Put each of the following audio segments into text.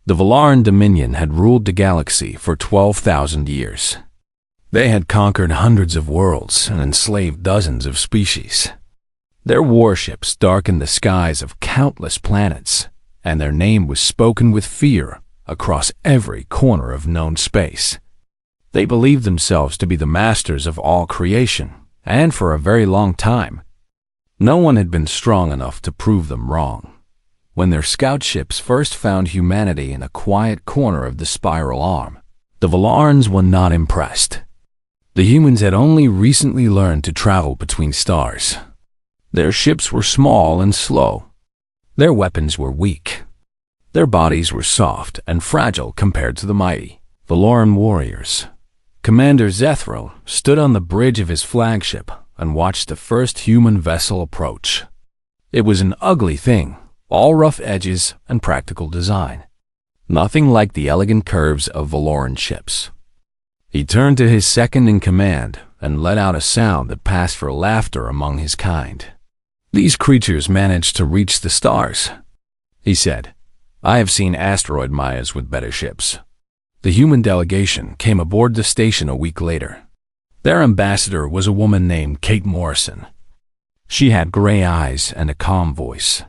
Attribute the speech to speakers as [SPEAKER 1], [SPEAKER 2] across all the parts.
[SPEAKER 1] The Valaran Dominion had ruled the galaxy for 12,000 years. They had conquered hundreds of worlds and enslaved dozens of species. Their warships darkened the skies of countless planets, and their name was spoken with fear across every corner of known space. They believed themselves to be the masters of all creation, and for a very long time, no one had been strong enough to prove them wrong. When their scout ships first found humanity in a quiet corner of the spiral arm, the Valarans were not impressed. The humans had only recently learned to travel between stars. Their ships were small and slow. Their weapons were weak. Their bodies were soft and fragile compared to the mighty Valaran warriors. Commander Zethral stood on the bridge of his flagship and watched the first human vessel approach. It was an ugly thing, all rough edges and practical design. Nothing like the elegant curves of Valaran ships. He turned to his second-in-command and let out a sound that passed for laughter among his kind. "These creatures managed to reach the stars," he said. "I have seen asteroid Mayas with better ships." The human delegation came aboard the station a week later. Their ambassador was a woman named Kate Morrison. She had gray eyes and a calm voice,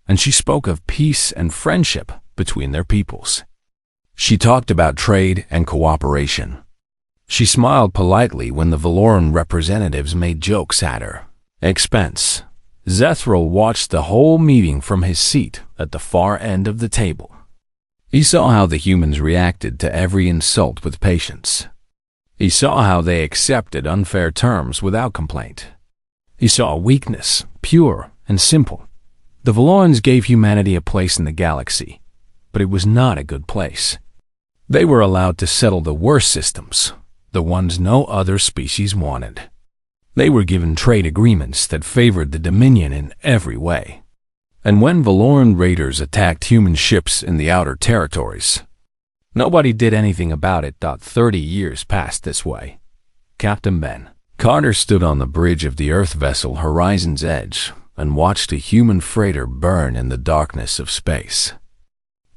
[SPEAKER 1] and she spoke of peace and friendship between their peoples. She talked about trade and cooperation. She smiled politely when the Valaran representatives made jokes at her expense. Zethral watched the whole meeting from his seat at the far end of the table. He saw how the humans reacted to every insult with patience. He saw how they accepted unfair terms without complaint. He saw weakness, pure and simple. The Valarans gave humanity a place in the galaxy, but it was not a good place. They were allowed to settle the worst systems, the ones no other species wanted. They were given trade agreements that favored the Dominion in every way. And when Valaran raiders attacked human ships in the outer territories, nobody did anything about it. 30 years passed this way. Captain Ben Carter stood on the bridge of the Earth vessel Horizon's Edge and watched a human freighter burn in the darkness of space.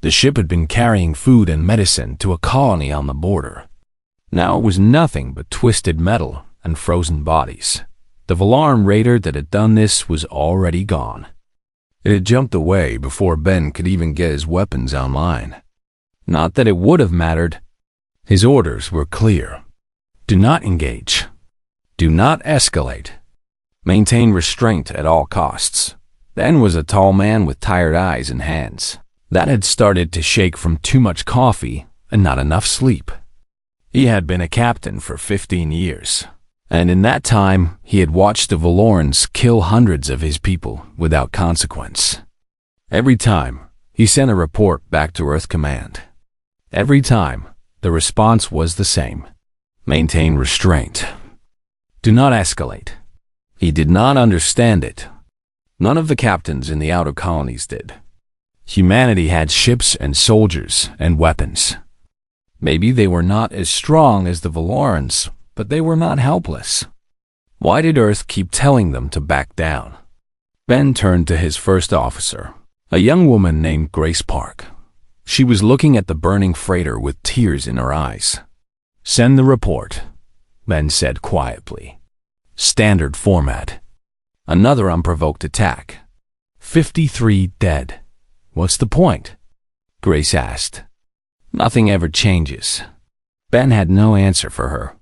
[SPEAKER 1] The ship had been carrying food and medicine to a colony on the border. Now it was nothing but twisted metal and frozen bodies. The Valaran raider that had done this was already gone. It had jumped away before Ben could even get his weapons online. Not that it would have mattered. His orders were clear. Do not engage. Do not escalate. Maintain restraint at all costs. Ben was a tall man with tired eyes and hands that had started to shake from too much coffee and not enough sleep. He had been a captain for 15 years, and in that time he had watched the Valarans kill hundreds of his people without consequence. Every time, he sent a report back to Earth Command. Every time, the response was the same. Maintain restraint. Do not escalate. He did not understand it. None of the captains in the outer colonies did. Humanity had ships and soldiers and weapons. Maybe they were not as strong as the Valarans, but they were not helpless. Why did Earth keep telling them to back down? Ben turned to his first officer, a young woman named Grace Park. She was looking at the burning freighter with tears in her eyes. "Send the report," Ben said quietly. "Standard format. Another unprovoked attack. 53 dead. What's the point?" Grace asked. "Nothing ever changes." Ben had no answer for her.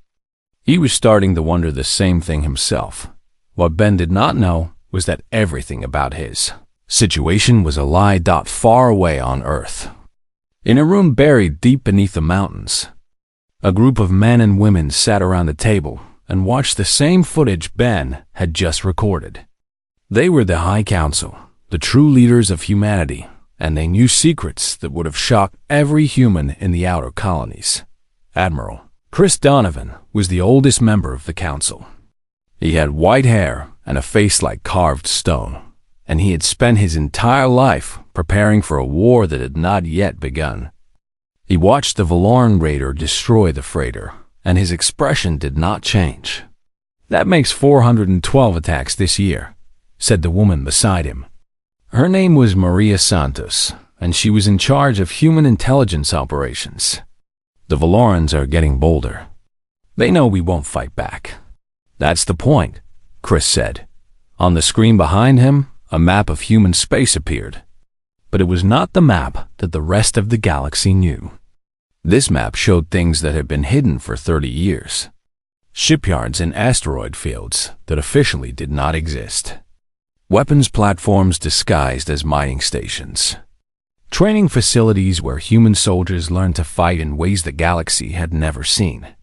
[SPEAKER 1] He was starting to wonder the same thing himself. What Ben did not know was that everything about his situation was a lie. Far away on Earth. In a room buried deep beneath the mountains, a group of men and women sat around a table and watched the same footage Ben had just recorded. They were the High Council, the true leaders of humanity, and they knew secrets that would have shocked every human in the outer colonies. Admiral Chris Donovan was the oldest member of the council. He had white hair and a face like carved stone, and he had spent his entire life preparing for a war that had not yet begun. He watched the Valaran raider destroy the freighter, and his expression did not change. "That makes 412 attacks this year," said the woman beside him. Her name was Maria Santos, and she was in charge of human intelligence operations. The Valorans are getting bolder. They know we won't fight back. That's the point, Chris said. On the screen behind him, a map of human space appeared. But it was not the map that the rest of the galaxy knew. This map showed things that had been hidden for 30 years. Shipyards and asteroid fields that officially did not exist. Weapons platforms disguised as mining stations. Training facilities where human soldiers learned to fight in ways the galaxy had never seen.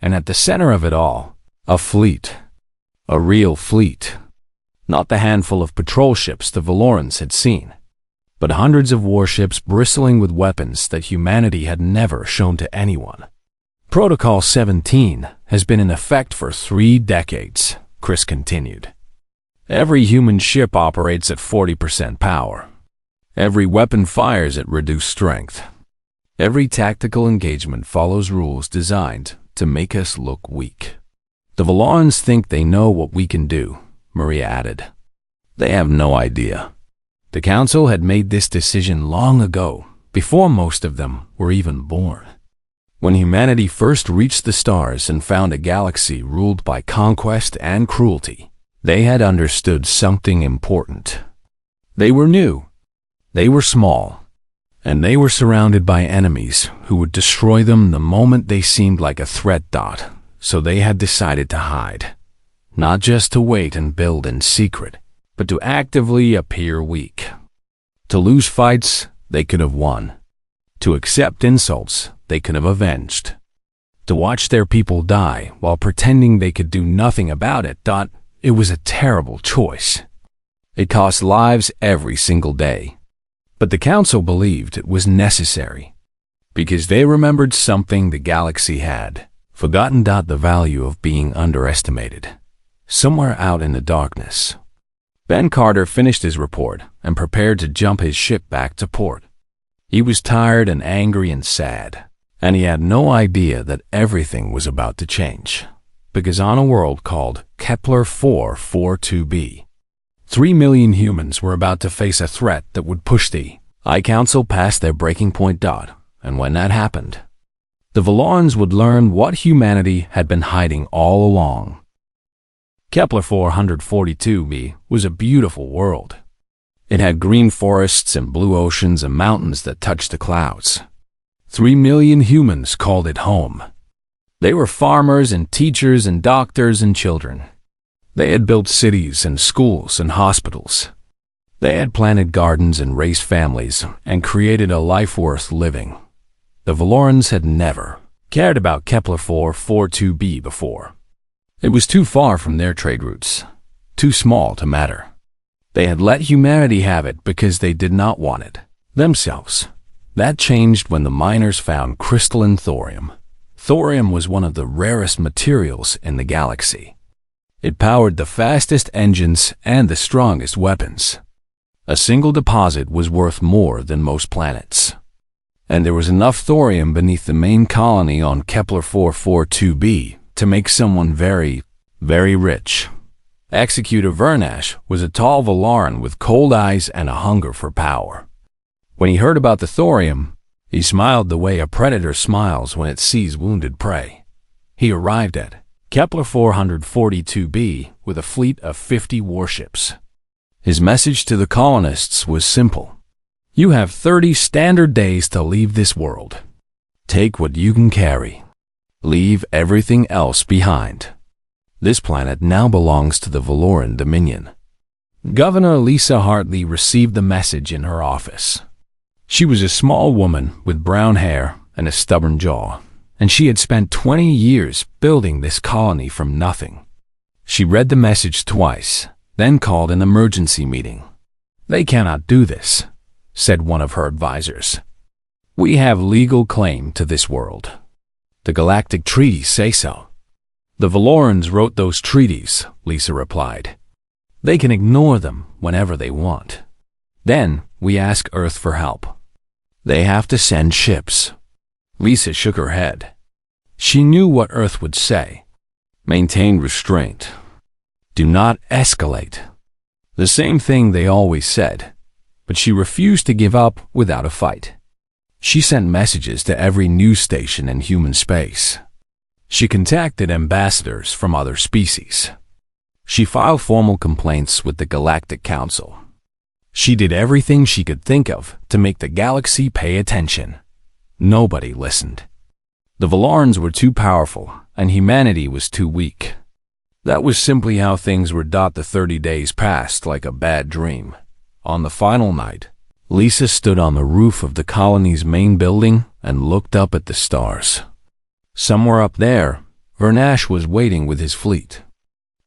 [SPEAKER 1] And at the center of it all, a fleet. A real fleet. Not the handful of patrol ships the Valorans had seen, but hundreds of warships bristling with weapons that humanity had never shown to anyone. Protocol 17 has been in effect for 3 decades, Chris continued. Every human ship operates at 40% power. Every weapon fires at reduced strength. Every tactical engagement follows rules designed to make us look weak. The Valorans think they know what we can do, Maria added. They have no idea. The Council had made this decision long ago, before most of them were even born. When humanity first reached the stars and found a galaxy ruled by conquest and cruelty, they had understood something important. They were new. They were small. And they were surrounded by enemies who would destroy them the moment they seemed like a threat dot, so they had decided to hide. Not just to wait and build in secret, but to actively appear weak. To lose fights, they could have won. To accept insults, they could have avenged. To watch their people die while pretending they could do nothing about it, it was a terrible choice. It cost lives every single day. But the Council believed it was necessary, because they remembered something the galaxy had forgotten. The value of being underestimated. Somewhere out in the darkness. Ben Carter finished his report and prepared to jump his ship back to port. He was tired and angry and sad, and he had no idea that everything was about to change, because on a world called Kepler 442b, 3 million humans were about to face a threat that would push the I-Council past their breaking point. And when that happened, the Valorans would learn what humanity had been hiding all along. Kepler 442b was a beautiful world. It had green forests and blue oceans and mountains that touched the clouds. 3 million humans called it home. They were farmers and teachers and doctors and children. They had built cities and schools and hospitals. They had planted gardens and raised families and created a life worth living. The Valorans had never cared about Kepler 442b before. It was too far from their trade routes, too small to matter. They had let humanity have it because they did not want it themselves. That changed when the miners found crystalline thorium. Thorium was one of the rarest materials in the galaxy. It powered the fastest engines and the strongest weapons. A single deposit was worth more than most planets. And there was enough thorium beneath the main colony on Kepler 442b to make someone very, very rich. Executor Vernash was a tall Valoran with cold eyes and a hunger for power. When he heard about the thorium, he smiled the way a predator smiles when it sees wounded prey. He arrived at Kepler 442b with a fleet of 50 warships. His message to the colonists was simple. You have 30 standard days to leave this world. Take what you can carry. Leave everything else behind. This planet now belongs to the Valoran Dominion. Governor Lisa Hartley received the message in her office. She was a small woman with brown hair and a stubborn jaw, and she had spent 20 years building this colony from nothing. She read the message twice, then called an emergency meeting. They cannot do this, said one of her advisors. We have legal claim to this world. The Galactic treaties say so. The Valorans wrote those treaties, Lisa replied. They can ignore them whenever they want. Then we ask Earth for help. They have to send ships. Lisa shook her head. She knew what Earth would say. Maintain restraint. Do not escalate. The same thing they always said, but she refused to give up without a fight. She sent messages to every news station in human space. She contacted ambassadors from other species. She filed formal complaints with the Galactic Council. She did everything she could think of to make the galaxy pay attention. Nobody listened. The Valorans were too powerful, and humanity was too weak. That was simply how things were. The 30 days passed like a bad dream. On the final night, Lisa stood on the roof of the colony's main building and looked up at the stars. Somewhere up there, Vernash was waiting with his fleet.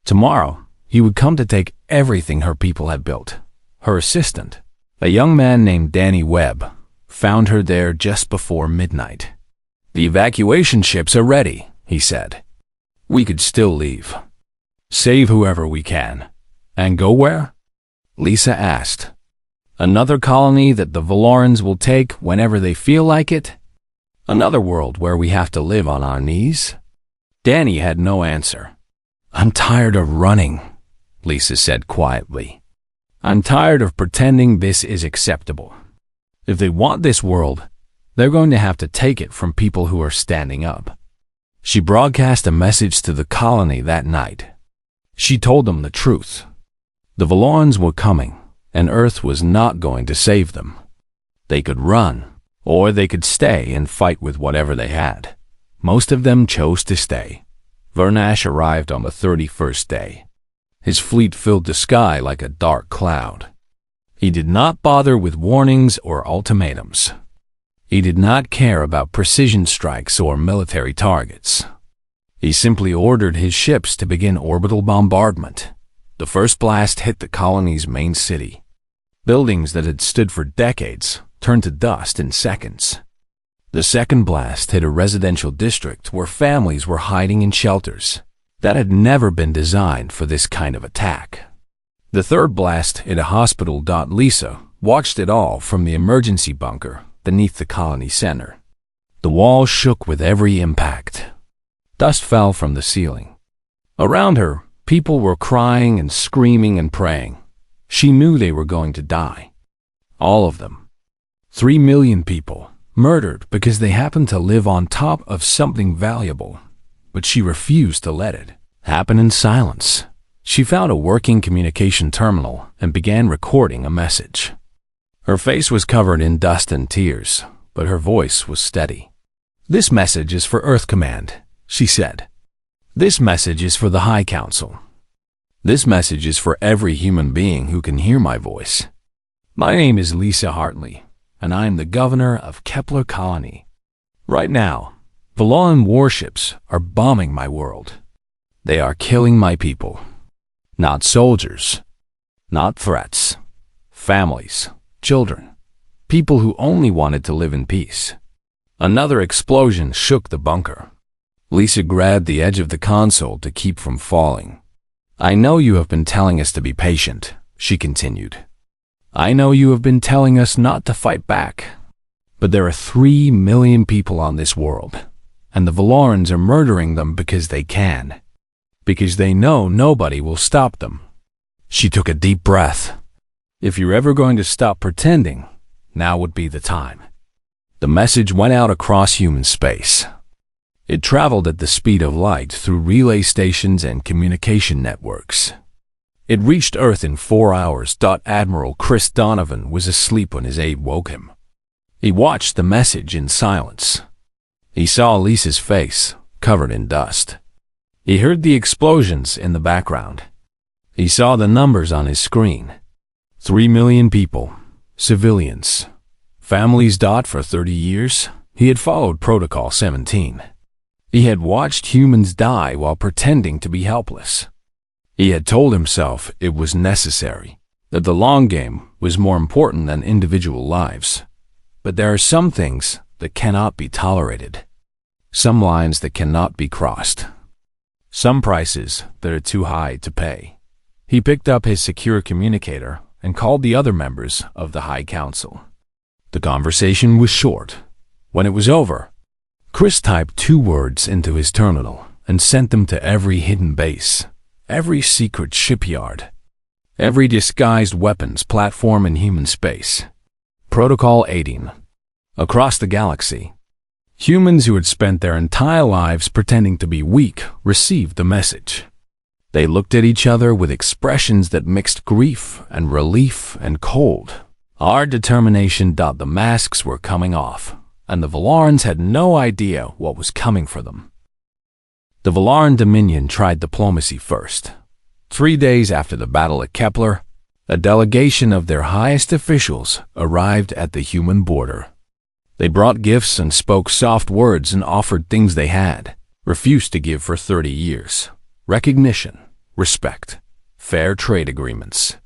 [SPEAKER 1] Tomorrow, he would come to take everything her people had built. Her assistant, a young man named Danny Webb, found her there just before midnight. "The evacuation ships are ready," he said. "We could still leave. Save whoever we can." "And go where?" Lisa asked. "Another colony that the Valorans will take whenever they feel like it? Another world where we have to live on our knees?" Danny had no answer. "I'm tired of running," Lisa said quietly. "I'm tired of pretending this is acceptable. If they want this world, they're going to have to take it from people who are standing up." She broadcast a message to the colony that night. She told them the truth. The Valorans were coming, and Earth was not going to save them. They could run, or they could stay and fight with whatever they had. Most of them chose to stay. Vernash arrived on the 31st day. His fleet filled the sky like a dark cloud. He did not bother with warnings or ultimatums. He did not care about precision strikes or military targets. He simply ordered his ships to begin orbital bombardment. The first blast hit the colony's main city. Buildings that had stood for decades turned to dust in seconds. The second blast hit a residential district where families were hiding in shelters that had never been designed for this kind of attack. The third blast hit a hospital. Lisa watched it all from the emergency bunker beneath the colony center. The walls shook with every impact. Dust fell from the ceiling. Around her, people were crying and screaming and praying. She knew they were going to die. All of them. 3 million people, murdered because they happened to live on top of something valuable. But she refused to let it happen in silence. She found a working communication terminal and began recording a message. Her face was covered in dust and tears, but her voice was steady. "This message is for Earth Command," she said. "This message is for the High Council. This message is for every human being who can hear my voice. My name is Lisa Hartley, and I am the governor of Kepler Colony. Right now, Valoran warships are bombing my world. They are killing my people. Not soldiers, not threats. Families, children, people who only wanted to live in peace." Another explosion shook the bunker. Lisa grabbed the edge of the console to keep from falling. "I know you have been telling us to be patient," she continued. "I know you have been telling us not to fight back. But there are 3 million people on this world, and the Valorans are murdering them because they can. Because they know nobody will stop them." She took a deep breath. "If you're ever going to stop pretending, now would be the time." The message went out across human space. It traveled at the speed of light through relay stations and communication networks. It reached Earth in 4 hours. Admiral Chris Donovan was asleep when his aide woke him. He watched the message in silence. He saw Lisa's face, covered in dust. He heard the explosions in the background. He saw the numbers on his screen. 3 million people, civilians, families. For 30 years, he had followed Protocol 17. He had watched humans die while pretending to be helpless. He had told himself it was necessary, that the long game was more important than individual lives. But there are some things that cannot be tolerated, some lines that cannot be crossed, some prices that are too high to pay. He picked up his secure communicator and called the other members of the High Council. The conversation was short. When it was over, Chris typed 2 words into his terminal and sent them to every hidden base, every secret shipyard, every disguised weapons platform in human space. Protocol 18. Across the galaxy, humans who had spent their entire lives pretending to be weak received the message. They looked at each other with expressions that mixed grief and relief and cold. Our determination. The masks were coming off, and the Valorans had no idea what was coming for them. The Valaran Dominion tried diplomacy first. 3 days after the battle at Kepler, a delegation of their highest officials arrived at the human border. They brought gifts and spoke soft words and offered things they had refused to give for 30 years. Recognition, respect, fair trade agreements,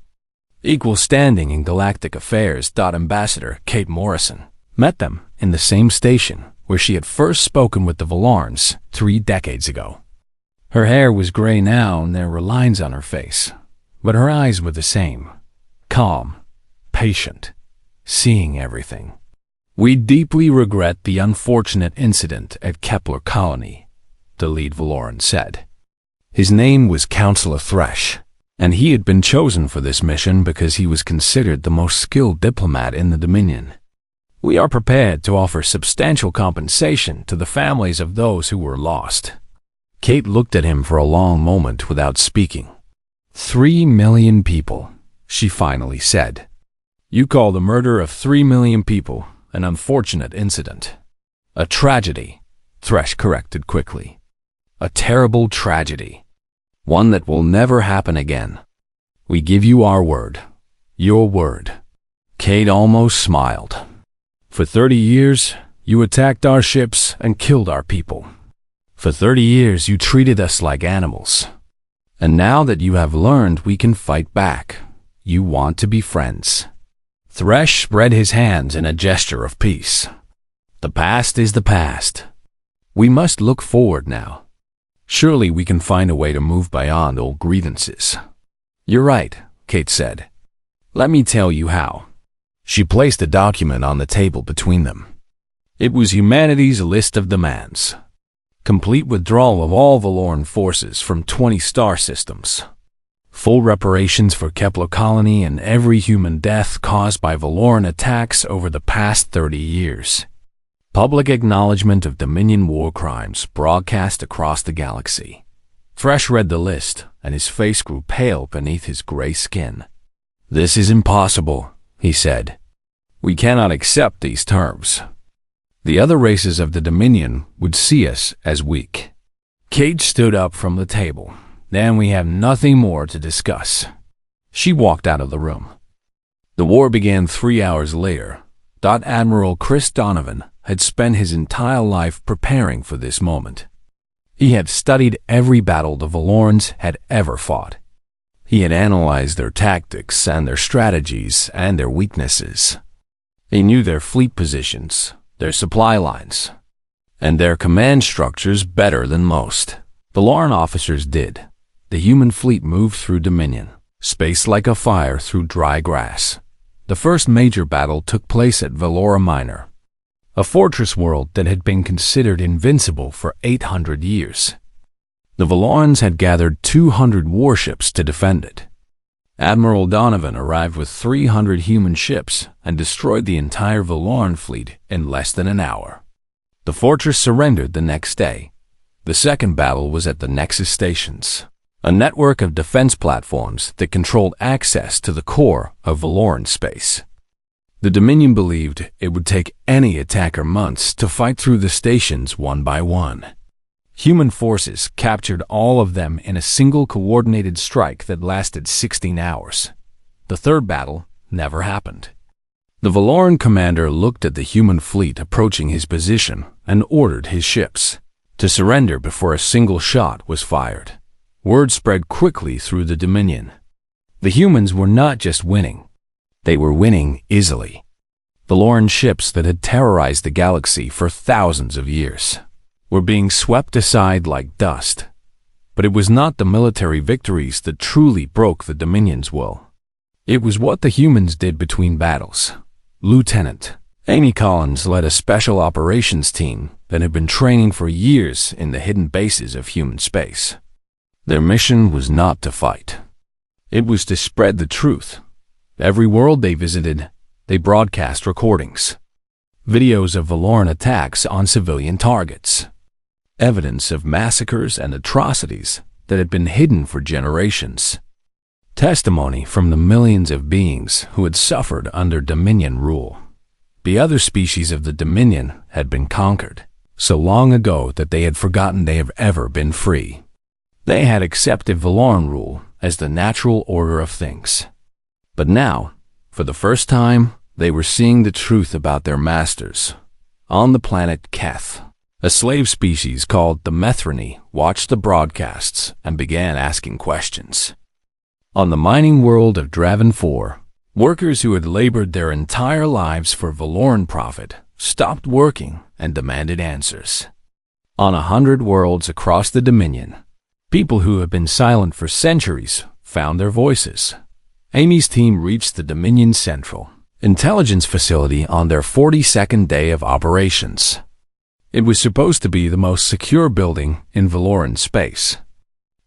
[SPEAKER 1] equal standing in galactic affairs. Ambassador Kate Morrison met them in the same station where she had first spoken with the Valarans 3 decades ago. Her hair was gray now and there were lines on her face, but her eyes were the same, calm, patient, seeing everything. We deeply regret the unfortunate incident at Kepler Colony, the lead Valoran said. His name was Counselor Thresh, and he had been chosen for this mission because he was considered the most skilled diplomat in the Dominion. We are prepared to offer substantial compensation to the families of those who were lost. Kate looked at him for a long moment without speaking. 3 million people, she finally said. You call the murder of 3 million people an unfortunate incident. A tragedy, Thresh corrected quickly. A terrible tragedy. One that will never happen again. We give you our word. Your word. Kate almost smiled. For 30 years, you attacked our ships and killed our people. For 30 years, you treated us like animals. And now that you have learned we can fight back, you want to be friends. Thresh spread his hands in a gesture of peace. The past is the past. We must look forward now. Surely we can find a way to move beyond old grievances. You're right, Kate said. Let me tell you how. She placed a document on the table between them. It was humanity's list of demands. Complete withdrawal of all Valoran forces from 20 star systems. Full reparations for Kepler Colony and every human death caused by Valoran attacks over the past 30 years. Public acknowledgement of Dominion war crimes broadcast across the galaxy. Thresh read the list, and his face grew pale beneath his gray skin. This is impossible, he said. We cannot accept these terms. The other races of the Dominion would see us as weak. Kate stood up from the table. Then we have nothing more to discuss. She walked out of the room. The war began 3 hours later. Admiral Chris Donovan had spent his entire life preparing for this moment. He had studied every battle the Valorans had ever fought. He had analyzed their tactics and their strategies and their weaknesses. He knew their fleet positions, their supply lines, and their command structures better than most. Valoran officers did. The human fleet moved through Dominion, space like a fire through dry grass. The first major battle took place at Valora Minor, a fortress world that had been considered invincible for 800 years. The Valorans had gathered 200 warships to defend it. Admiral Donovan arrived with 300 human ships and destroyed the entire Valoran fleet in less than an hour. The fortress surrendered the next day. The second battle was at the Nexus stations, a network of defense platforms that controlled access to the core of Valoran space. The Dominion believed it would take any attacker months to fight through the stations one by one. Human forces captured all of them in a single coordinated strike that lasted 16 hours. The third battle never happened. The Valoran commander looked at the human fleet approaching his position and ordered his ships to surrender before a single shot was fired. Word spread quickly through the Dominion. The humans were not just winning. They were winning easily. Valoran ships that had terrorized the galaxy for thousands of years were being swept aside like dust. But it was not the military victories that truly broke the Dominion's will. It was what the humans did between battles. Lieutenant Amy Collins led a special operations team that had been training for years in the hidden bases of human space. Their mission was not to fight. It was to spread the truth. Every world they visited, they broadcast recordings, videos of Valoran attacks on civilian targets, evidence of massacres and atrocities that had been hidden for generations, testimony from the millions of beings who had suffered under Dominion rule. The other species of the Dominion had been conquered so long ago that they had forgotten they have ever been free. They had accepted Valoran rule as the natural order of things. But now, for the first time, they were seeing the truth about their masters. On the planet Keth, a slave species called the Methrony watched the broadcasts and began asking questions. On the mining world of Draven 4, workers who had labored their entire lives for Valoran profit stopped working and demanded answers. On 100 worlds across the Dominion, people who had been silent for centuries found their voices. Amy's team reached the Dominion Central Intelligence Facility on their 42nd day of operations. It was supposed to be the most secure building in Valoran space.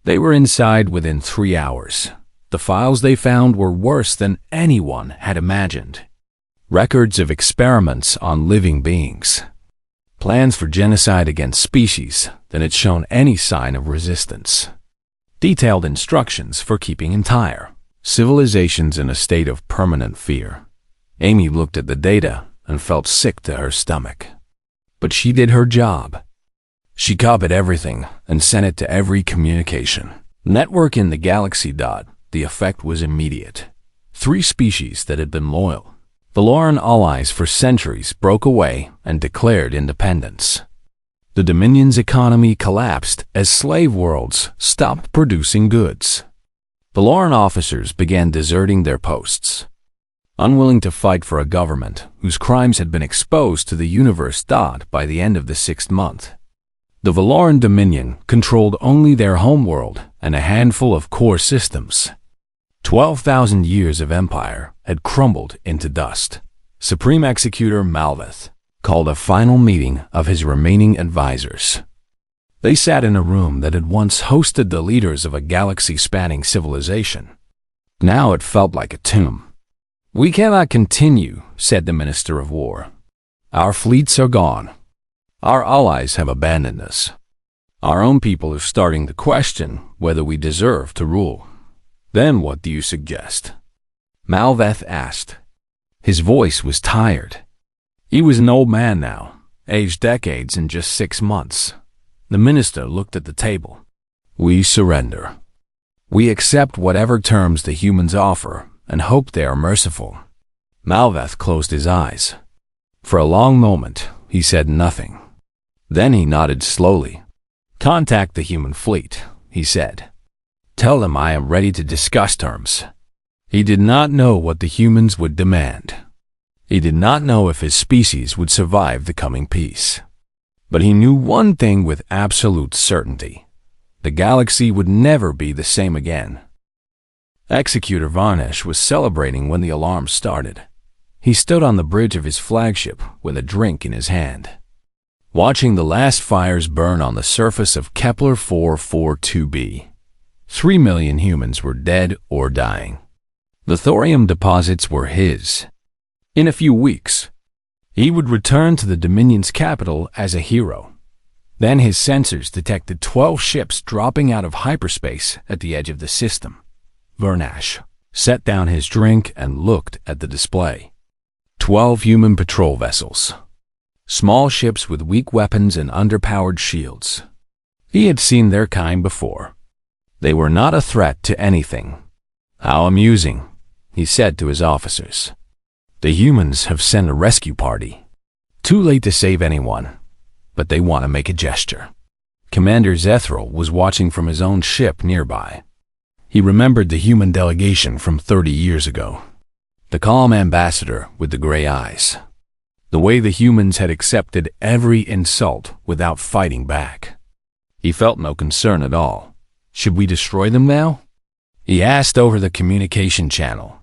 [SPEAKER 1] They were inside within 3 hours. The files they found were worse than anyone had imagined. Records of experiments on living beings, plans for genocide against species that had shown any sign of resistance, detailed instructions for keeping entire civilizations in a state of permanent fear. Amy looked at the data and felt sick to her stomach. But she did her job. She copied everything and sent it to every communication network in the galaxy. The effect was immediate. 3 species that had been loyal Valoran allies for centuries broke away and declared independence. The Dominion's economy collapsed as slave worlds stopped producing goods. Valoran officers began deserting their posts, unwilling to fight for a government whose crimes had been exposed to the universe. By the end of the 6th month, the Valoran Dominion controlled only their homeworld and a handful of core systems. 12,000 years of empire had crumbled into dust. Supreme Executor Malveth called a final meeting of his remaining advisors. They sat in a room that had once hosted the leaders of a galaxy-spanning civilization. Now it felt like a tomb. "We cannot continue," said the Minister of War. "Our fleets are gone. Our allies have abandoned us. Our own people are starting to question whether we deserve to rule. Then what do you suggest?" Malveth asked. His voice was tired. He was an old man now, aged decades in just 6 months. The minister looked at the table. "We surrender. We accept whatever terms the humans offer and hope they are merciful." Malveth closed his eyes. For a long moment, he said nothing. Then he nodded slowly. "Contact the human fleet," he said. "Tell them I am ready to discuss terms." He did not know what the humans would demand. He did not know if his species would survive the coming peace. But he knew one thing with absolute certainty. The galaxy would never be the same again. Executor Varnish was celebrating when the alarm started. He stood on the bridge of his flagship with a drink in his hand, watching the last fires burn on the surface of Kepler 442b. 3 million humans were dead or dying. The thorium deposits were his. In a few weeks, he would return to the Dominion's capital as a hero. Then his sensors detected 12 ships dropping out of hyperspace at the edge of the system. Varnish set down his drink and looked at the display. 12 human patrol vessels. Small ships with weak weapons and underpowered shields. He had seen their kind before. They were not a threat to anything. "How amusing," he said to his officers. "The humans have sent a rescue party. Too late to save anyone, but they want to make a gesture." Commander Zethral was watching from his own ship nearby. He remembered the human delegation from 30 years ago. The calm ambassador with the gray eyes. The way the humans had accepted every insult without fighting back. He felt no concern at all. "Should we destroy them now?" he asked over the communication channel.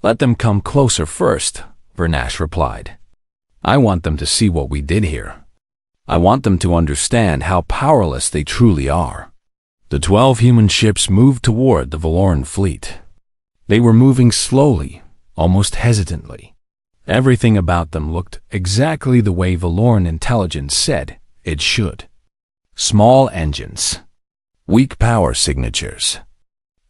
[SPEAKER 1] "Let them come closer first," Varnish replied. "I want them to see what we did here. I want them to understand how powerless they truly are." The 12 human ships moved toward the Valoran fleet. They were moving slowly, almost hesitantly. Everything about them looked exactly the way Valoran intelligence said it should. Small engines, weak power signatures,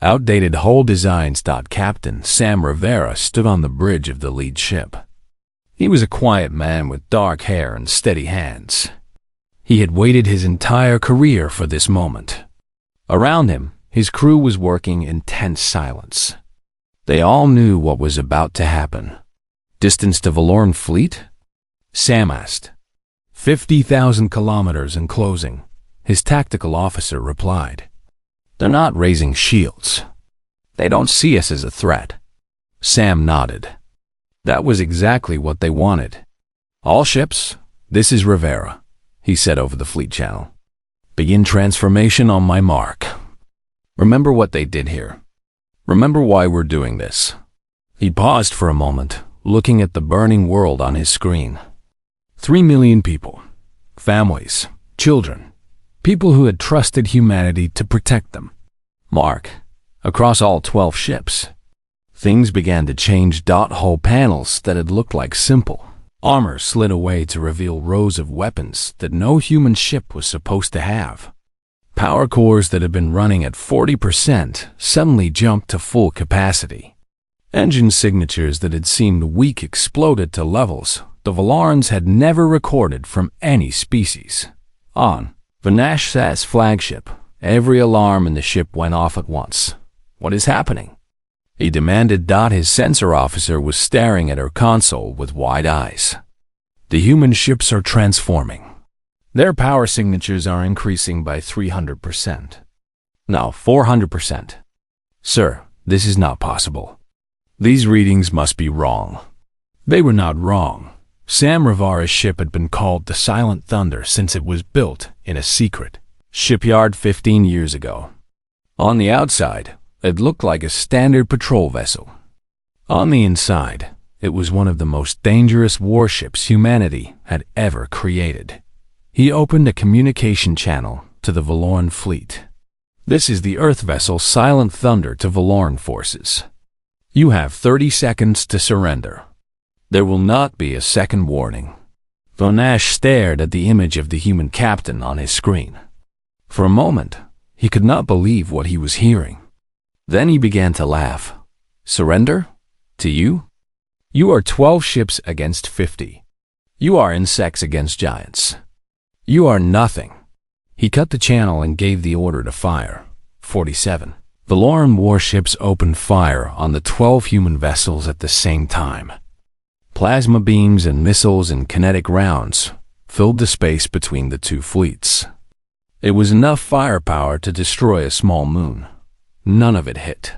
[SPEAKER 1] outdated hull designs. Captain Sam Rivera stood on the bridge of the lead ship. He was a quiet man with dark hair and steady hands. He had waited his entire career for this moment. Around him, his crew was working in tense silence. They all knew what was about to happen. Distance to Valoran fleet? Sam asked. 50,000 kilometers in closing, his tactical officer replied. They're not raising shields. They don't see us as a threat. Sam nodded. That was exactly what they wanted. All ships, this is Rivera, he said over the fleet channel. Begin transformation on my mark. Remember what they did here. Remember why we're doing this. He paused for a moment, looking at the burning world on his screen. 3 million people, families, children, people who had trusted humanity to protect them. Mark, across all 12 ships. Things began to change. Hull panels that had looked like simple armor slid away to reveal rows of weapons that no human ship was supposed to have. Power cores that had been running at 40% suddenly jumped to full capacity. Engine signatures that had seemed weak exploded to levels the Valarans had never recorded from any species. On Vanash's flagship, every alarm in the ship went off at once. What is happening? He demanded. His sensor officer was staring at her console with wide eyes. The human ships are transforming. Their power signatures are increasing by 300%. No, 400%. Sir, this is not possible. These readings must be wrong. They were not wrong. Sam Rivera's ship had been called the Silent Thunder since it was built in a secret shipyard 15 years ago. On the outside, it looked like a standard patrol vessel. On the inside, it was one of the most dangerous warships humanity had ever created. He opened a communication channel to the Valoran fleet. This is the Earth vessel Silent Thunder to Valoran forces. You have 30 seconds to surrender. There will not be a second warning. Vanash stared at the image of the human captain on his screen. For a moment, he could not believe what he was hearing. Then he began to laugh. Surrender? To you? You are 12 ships against 50. You are insects against giants. You are nothing. He cut the channel and gave the order to fire. 47. Valoran warships opened fire on the 12 human vessels at the same time. Plasma beams and missiles and kinetic rounds filled the space between the two fleets. It was enough firepower to destroy a small moon. None of it hit.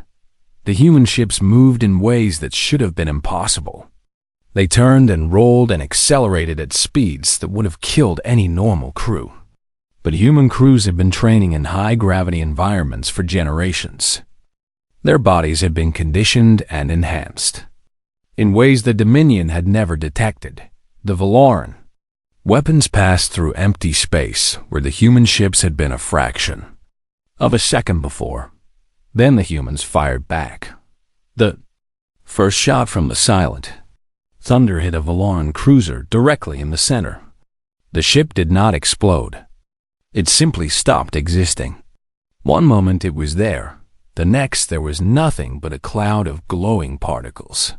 [SPEAKER 1] The human ships moved in ways that should have been impossible. They turned and rolled and accelerated at speeds that would have killed any normal crew. But human crews had been training in high-gravity environments for generations. Their bodies had been conditioned and enhanced in ways the Dominion had never detected. The Valoran weapons passed through empty space where the human ships had been a fraction of a second before. Then the humans fired back. The first shot from the Silent Thunder hit a Valoran cruiser directly in the center. The ship did not explode. It simply stopped existing. One moment it was there. The next there was nothing but a cloud of glowing particles.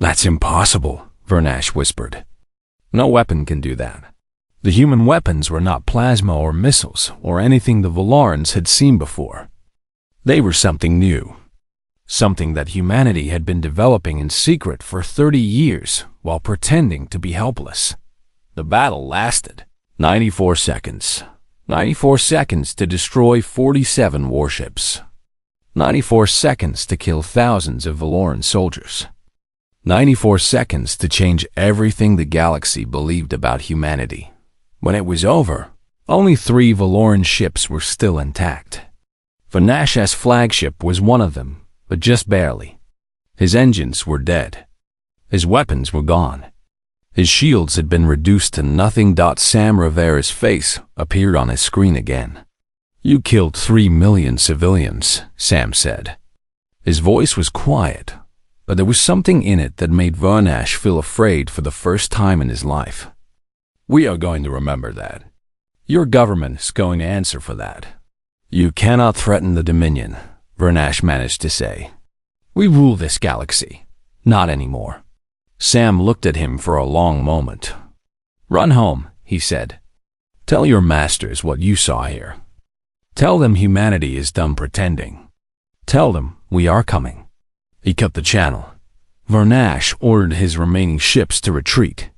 [SPEAKER 1] That's impossible, Vernash whispered. No weapon can do that. The human weapons were not plasma or missiles or anything the Valarans had seen before. They were something new, something that humanity had been developing in secret for 30 years while pretending to be helpless. The battle lasted 94 seconds. 94 seconds to destroy 47 warships. 94 seconds to kill thousands of Valoran soldiers. 94 seconds to change everything the galaxy believed about humanity. When it was over, only 3 Valoran ships were still intact. Vanash's flagship was one of them, but just barely. His engines were dead. His weapons were gone. His shields had been reduced to nothing. Sam Rivera's face appeared on his screen again. You killed 3 million civilians, Sam said. His voice was quiet, but there was something in it that made Varnash feel afraid for the first time in his life. "We are going to remember that. Your government is going to answer for that. You cannot threaten the Dominion," Varnash managed to say. "We rule this galaxy. Not anymore." Sam looked at him for a long moment. "Run home," he said. "Tell your masters what you saw here. Tell them humanity is done pretending. Tell them we are coming." He cut the channel. Varnash ordered his remaining ships to retreat.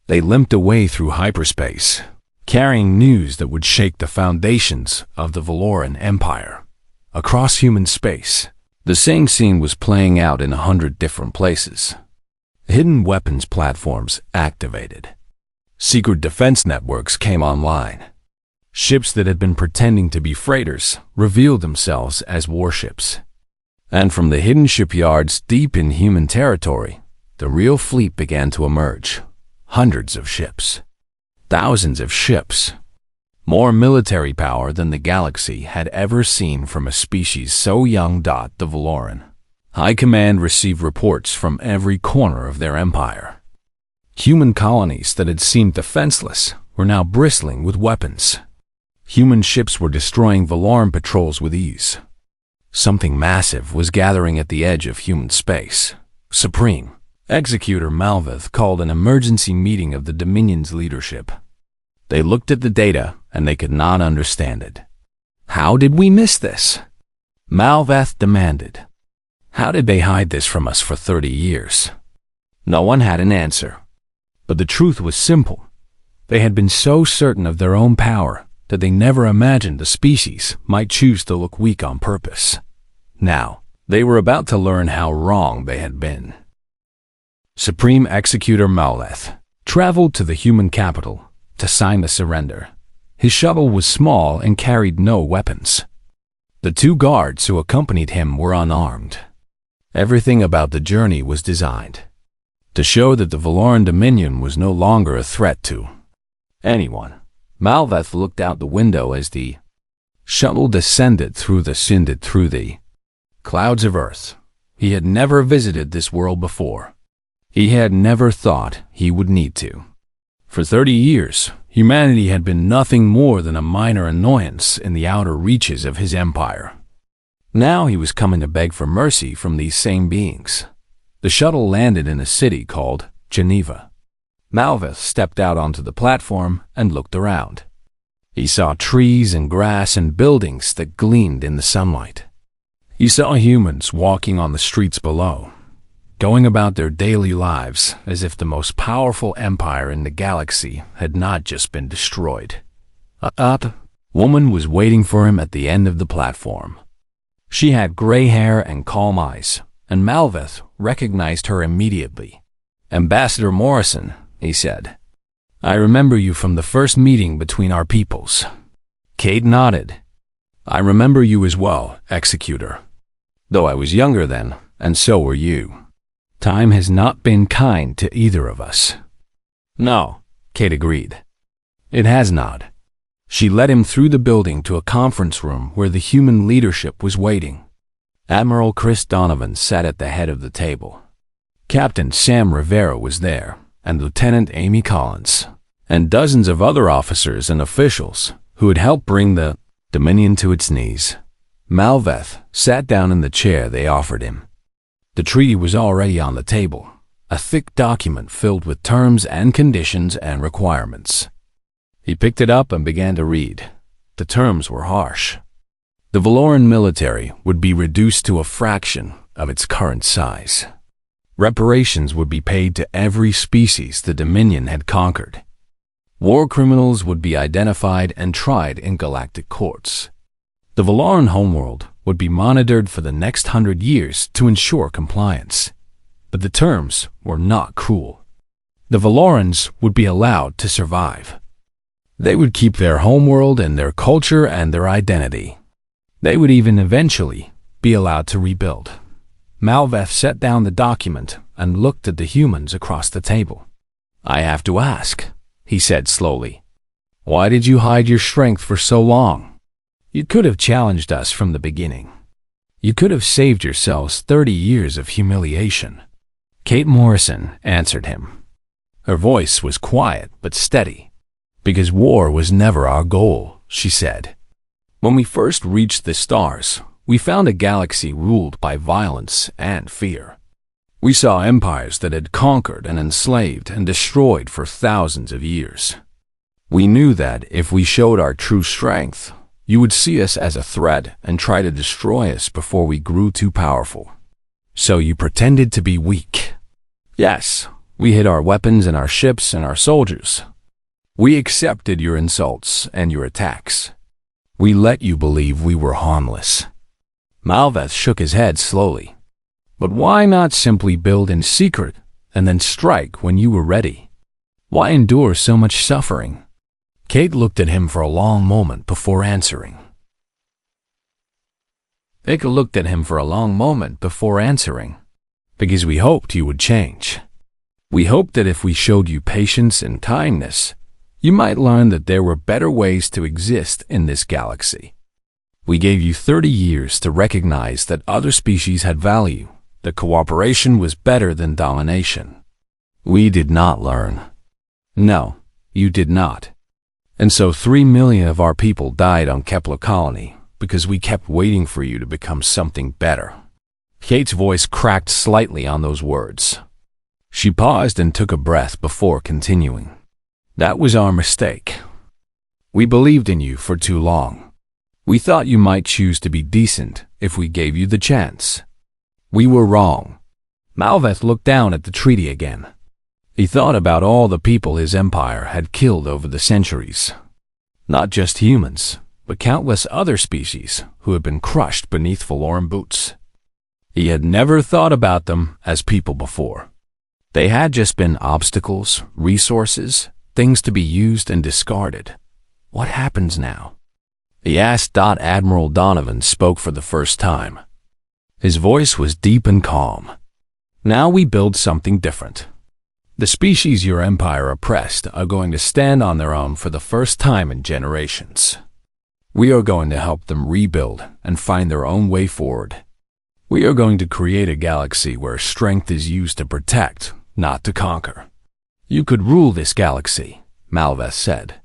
[SPEAKER 1] They limped away through hyperspace, carrying news that would shake the foundations of the Valoran Empire. Across human space, the same scene was playing out in 100 different places. Hidden weapons platforms activated. Secret defense networks came online. Ships that had been pretending to be freighters revealed themselves as warships. And from the hidden shipyards deep in human territory, the real fleet began to emerge. Hundreds of ships. Thousands of ships. More military power than the galaxy had ever seen from a species so young. The Valoran High Command received reports from every corner of their empire. Human colonies that had seemed defenseless were now bristling with weapons. Human ships were destroying Valoran patrols with ease. Something massive was gathering at the edge of human space. Supreme Executor Malveth called an emergency meeting of the Dominion's leadership. They looked at the data and they could not understand it. "How did we miss this?" Malveth demanded. "How did they hide this from us for 30 years?" No one had an answer. But the truth was simple. They had been so certain of their own power that they never imagined the species might choose to look weak on purpose. Now, they were about to learn how wrong they had been. Supreme Executor Malveth traveled to the human capital to sign the surrender. His shuttle was small and carried no weapons. The 2 guards who accompanied him were unarmed. Everything about the journey was designed to show that the Valoran Dominion was no longer a threat to anyone. Malveth looked out the window as the shuttle descended through the clouds of Earth. He had never visited this world before. He had never thought he would need to. For 30 years, humanity had been nothing more than a minor annoyance in the outer reaches of his empire. Now he was coming to beg for mercy from these same beings. The shuttle landed in a city called Geneva. Malveth stepped out onto the platform and looked around. He saw trees and grass and buildings that gleamed in the sunlight. He saw humans walking on the streets below, going about their daily lives as if the most powerful empire in the galaxy had not just been destroyed. A woman was waiting for him at the end of the platform. She had gray hair and calm eyes, and Malveth recognized her immediately. "Ambassador Morrison," he said. "I remember you from the first meeting between our peoples." Cade nodded. "I remember you as well, Executor. Though I was younger then, and so were you. Time has not been kind to either of us." "No," Cade agreed. "It has not." She led him through the building to a conference room where the human leadership was waiting. Admiral Chris Donovan sat at the head of the table. Captain Sam Rivera was there, and Lieutenant Amy Collins, and dozens of other officers and officials who had helped bring the Dominion to its knees. Malveth sat down in the chair they offered him. The treaty was already on the table, a thick document filled with terms and conditions and requirements. He picked it up and began to read. The terms were harsh. The Valoran military would be reduced to a fraction of its current size. Reparations would be paid to every species the Dominion had conquered. War criminals would be identified and tried in galactic courts. The Valoran homeworld would be monitored for the next 100 years to ensure compliance. But the terms were not cruel. The Valorans would be allowed to survive. They would keep their homeworld and their culture and their identity. They would even eventually be allowed to rebuild. Malveth set down the document and looked at the humans across the table. "I have to ask," he said slowly. "Why did you hide your strength for so long? You could have challenged us from the beginning. You could have saved yourselves 30 years of humiliation. Kate Morrison answered him. Her voice was quiet but steady. Because war was never our goal, she said. When we first reached the stars, we found a galaxy ruled by violence and fear. We saw empires that had conquered and enslaved and destroyed for thousands of years. We knew that if we showed our true strength, you would see us as a threat and try to destroy us before we grew too powerful. So you pretended to be weak. Yes, we hid our weapons and our ships and our soldiers. We accepted your insults and your attacks. We let you believe we were harmless. Malveth shook his head slowly. But why not simply build in secret and then strike when you were ready? Why endure so much suffering? Kate looked at him for a long moment before answering. Because we hoped you would change. We hoped that if we showed you patience and kindness, you might learn that there were better ways to exist in this galaxy. We gave you 30 years to recognize that other species had value, that cooperation was better than domination. We did not learn. No, you did not. And so 3 million of our people died on Kepler Colony because we kept waiting for you to become something better. Kate's voice cracked slightly on those words. She paused and took a breath before continuing. That was our mistake. We believed in you for too long. We thought you might choose to be decent if we gave you the chance. We were wrong. Malveth looked down at the treaty again. He thought about all the people his empire had killed over the centuries. Not just humans, but countless other species who had been crushed beneath Valoran boots. He had never thought about them as people before. They had just been obstacles, resources, things to be used and discarded. What happens now? He asked. Admiral Donovan spoke for the first time. His voice was deep and calm. Now we build something different. The species your empire oppressed are going to stand on their own for the first time in generations. We are going to help them rebuild and find their own way forward. We are going to create a galaxy where strength is used to protect, not to conquer. You could rule this galaxy, Malveth said.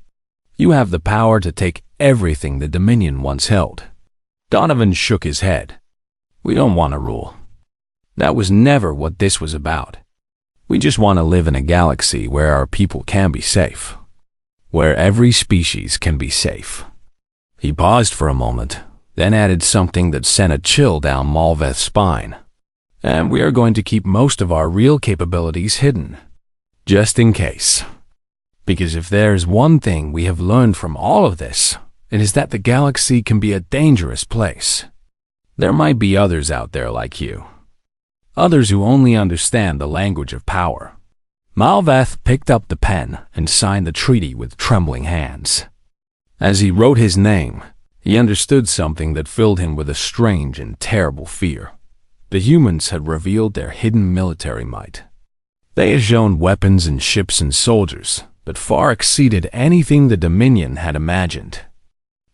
[SPEAKER 1] You have the power to take everything the Dominion once held. Donovan shook his head. We don't want to rule. That was never what this was about. We just want to live in a galaxy where our people can be safe. Where every species can be safe. He paused for a moment, then added something that sent a chill down Malveth's spine. And we are going to keep most of our real capabilities hidden. Just in case. Because if there's one thing we have learned from all of this, it is that the galaxy can be a dangerous place. There might be others out there like you. Others who only understand the language of power. Malveth picked up the pen and signed the treaty with trembling hands. As he wrote his name, he understood something that filled him with a strange and terrible fear. The humans had revealed their hidden military might. They had shown weapons and ships and soldiers that far exceeded anything the Dominion had imagined.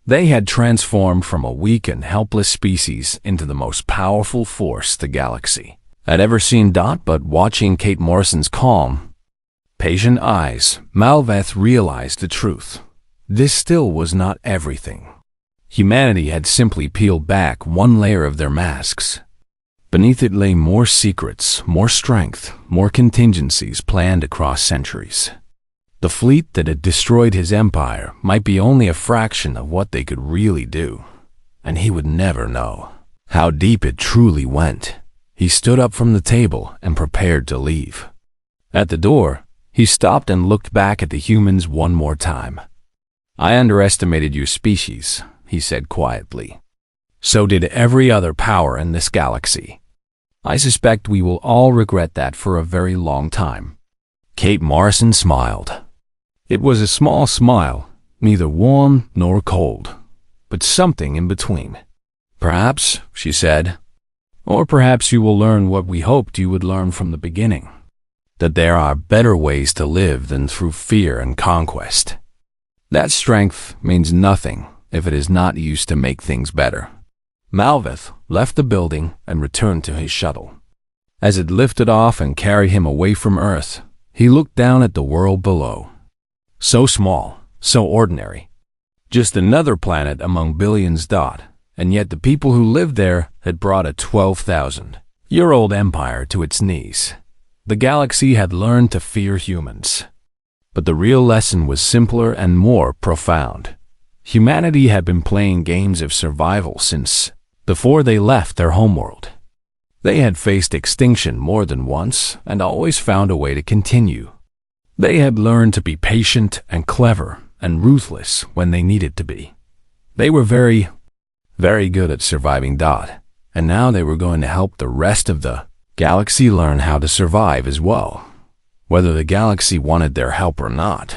[SPEAKER 1] They had transformed from a weak and helpless species into the most powerful force the galaxy had ever seen. But watching Kate Morrison's calm, patient eyes, Malveth realized the truth. This still was not everything. Humanity had simply peeled back one layer of their masks. Beneath it lay more secrets, more strength, more contingencies planned across centuries. The fleet that had destroyed his empire might be only a fraction of what they could really do, and he would never know how deep it truly went. He stood up from the table and prepared to leave. At the door, he stopped and looked back at the humans one more time. I underestimated your species, he said quietly. So did every other power in this galaxy. I suspect we will all regret that for a very long time. Kate Morrison smiled. It was a small smile, neither warm nor cold, but something in between. Perhaps, she said, or perhaps you will learn what we hoped you would learn from the beginning, that there are better ways to live than through fear and conquest. That strength means nothing if it is not used to make things better. Malveth left the building, and returned to his shuttle. As it lifted off and carried him away from Earth, he looked down at the world below. So small, so ordinary. Just another planet among billions. And yet the people who lived there had brought a 12,000-year-old empire to its knees. The galaxy had learned to fear humans. But the real lesson was simpler and more profound. Humanity had been playing games of survival since before they left their homeworld. They had faced extinction more than once and always found a way to continue. They had learned to be patient and clever and ruthless when they needed to be. They were very good at surviving. And now they were going to help the rest of the galaxy learn how to survive as well, whether the galaxy wanted their help or not.